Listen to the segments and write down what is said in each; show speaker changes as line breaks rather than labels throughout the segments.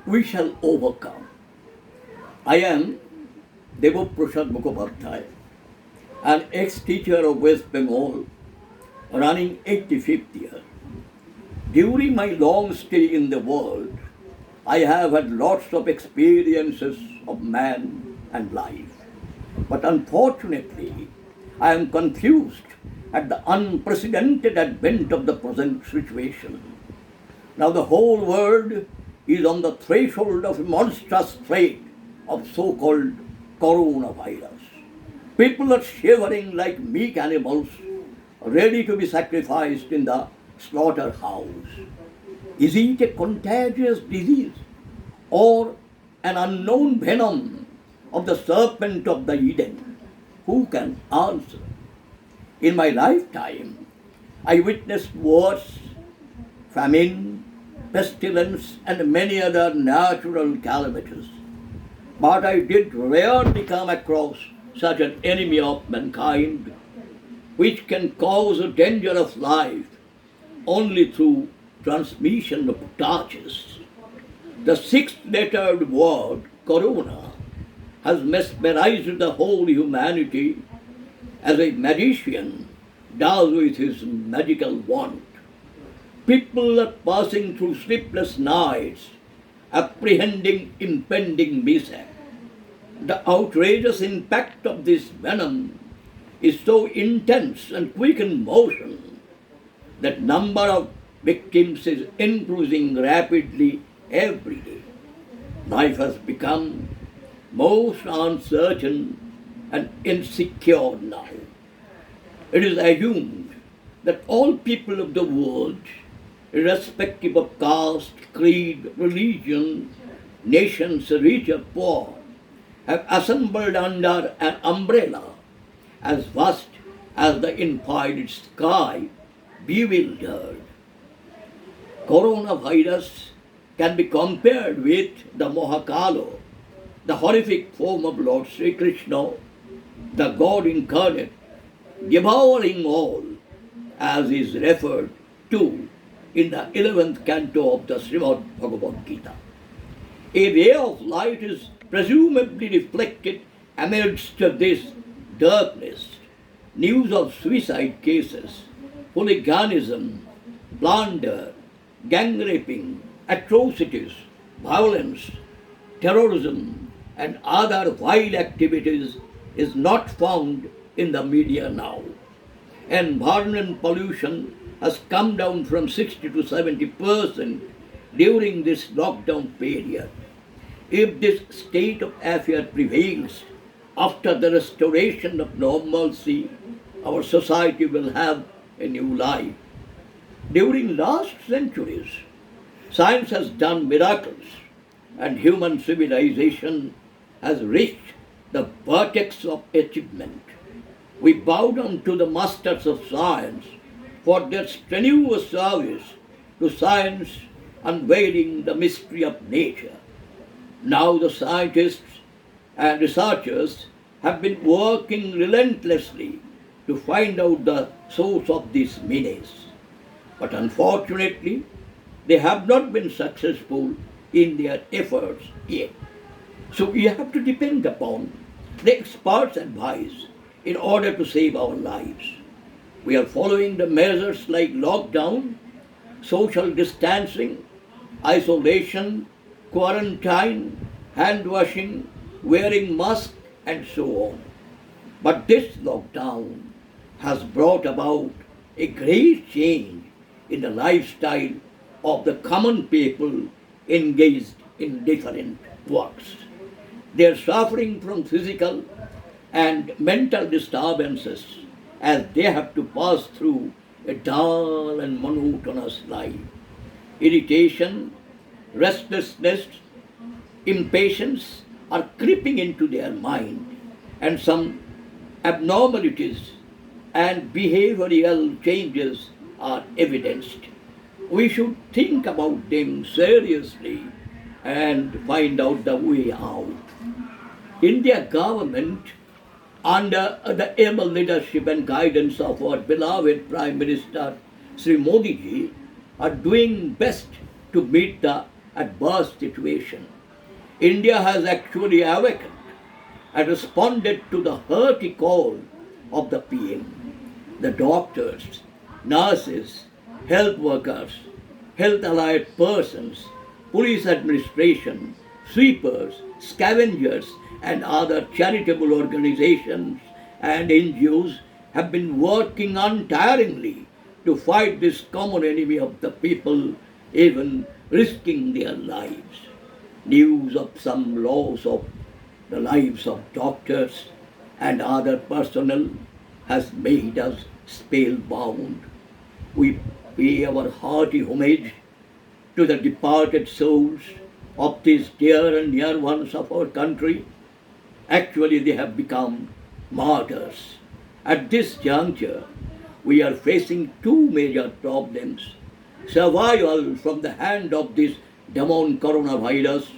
We shall overcome. I am Devaprasad Mukhopadhyay, an ex-teacher of West Bengal, running 85th year. During my long stay in the world, I have had lots of experiences of man and life. But unfortunately, I am confused at the unprecedented advent of the present situation. Now the whole world is on the threshold of a monstrous threat of so-called coronavirus. People are shivering like meek animals ready to be sacrificed in the slaughterhouse. Is it a contagious disease or an unknown venom of the serpent of the Eden? Who can answer? In my lifetime, I witnessed wars, famine, pestilence, and many other natural calamities. But I did rarely come across such an enemy of mankind which can cause a danger of life only through transmission of touches. The six-lettered word corona has mesmerized the whole humanity as a magician does with his magical wand. People are passing through sleepless nights, apprehending impending mishap. The outrageous impact of this venom is so intense and quick in motion that number of victims is increasing rapidly every day. Life has become most uncertain and insecure now. It is assumed that all people of the world, irrespective of caste, creed, religion, nations, rich or poor, have assembled under an umbrella as vast as the infinite sky, bewildered. Coronavirus can be compared with the Mahakalo, the horrific form of Lord Sri Krishna, the God incarnate, devouring all, as is referred to in the 11th canto of the Srimad Bhagavad Gita. A ray of light is presumably reflected amidst this darkness. News of suicide cases, hooliganism, plunder, gang raping, atrocities, violence, terrorism, and other vile activities is not found in the media now. Environment pollution has come down from 60 to 70% during this lockdown period. If this state of affairs prevails after the restoration of normalcy, our society will have a new life. During last centuries, science has done miracles and human civilization has reached the vertex of achievement. We bow down to the masters of science for their strenuous service to science, unveiling the mystery of nature. Now the scientists and researchers have been working relentlessly to find out the source of this menace. But unfortunately, they have not been successful in their efforts yet. So we have to depend upon the experts' advice in order to save our lives. We are following the measures like lockdown, social distancing, isolation, quarantine, hand washing, wearing masks, and so on. But this lockdown has brought about a great change in the lifestyle of the common people engaged in different works. They are suffering from physical and mental disturbances as they have to pass through a dull and monotonous life. Irritation, restlessness, impatience are creeping into their mind, and some abnormalities and behavioral changes are evidenced. We should think about them seriously and find out the way out. India government, under the able leadership and guidance of our beloved Prime Minister Sri Modi ji, are doing best to meet the adverse situation, India has actually awakened and responded to the hearty call of the PM. The doctors, nurses, health workers, health allied persons, police administration, sweepers, scavengers, and other charitable organizations and NGOs have been working untiringly to fight this common enemy of the people, even risking their lives. News of some loss of the lives of doctors and other personnel has made us spellbound. We pay our hearty homage to the departed souls of these dear and near ones of our country. Actually, they have become martyrs. At this juncture, we are facing two major problems: survival from the hand of this demon coronavirus,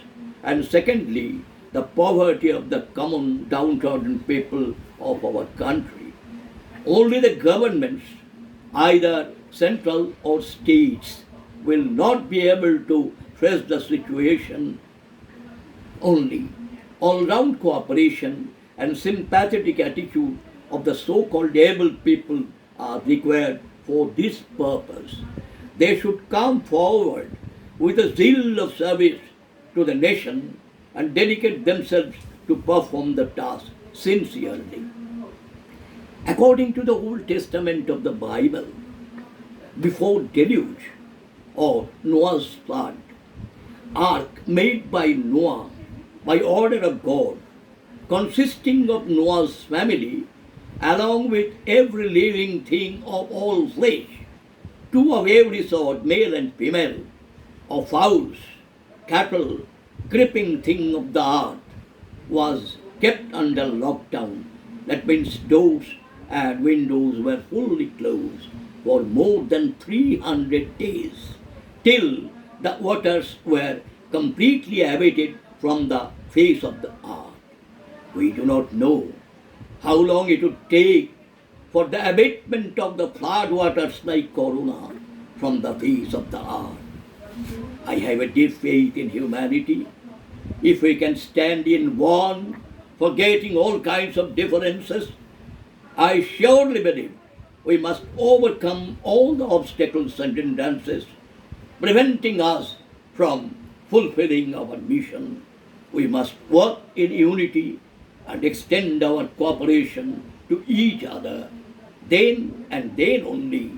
and secondly, the poverty of the common downtrodden people of our country. Only the governments, either central or states, will not be able to face the situation. Only all-round cooperation and sympathetic attitude of the so-called able people are required for this purpose. They should come forward with a zeal of service to the nation and dedicate themselves to perform the task sincerely. According to the Old Testament of the Bible, before deluge or Noah's flood, ark made by Noah by order of God, consisting of Noah's family, along with every living thing of all flesh, two of every sort, male and female, of fowls, cattle, creeping thing of the earth, was kept under lockdown. That means doors and windows were fully closed for more than 300 days, till the waters were completely abated from the face of the earth. We do not know how long it would take for the abatement of the flood waters like Corona from the face of the earth. I have a deep faith in humanity. If we can stand in one, forgetting all kinds of differences, I surely believe we must overcome all the obstacles and hindrances preventing us from fulfilling our mission. We must work in unity and extend our cooperation to each other. Then and then only,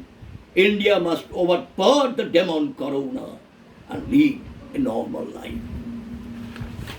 India must overpower the demon Corona and lead a normal life.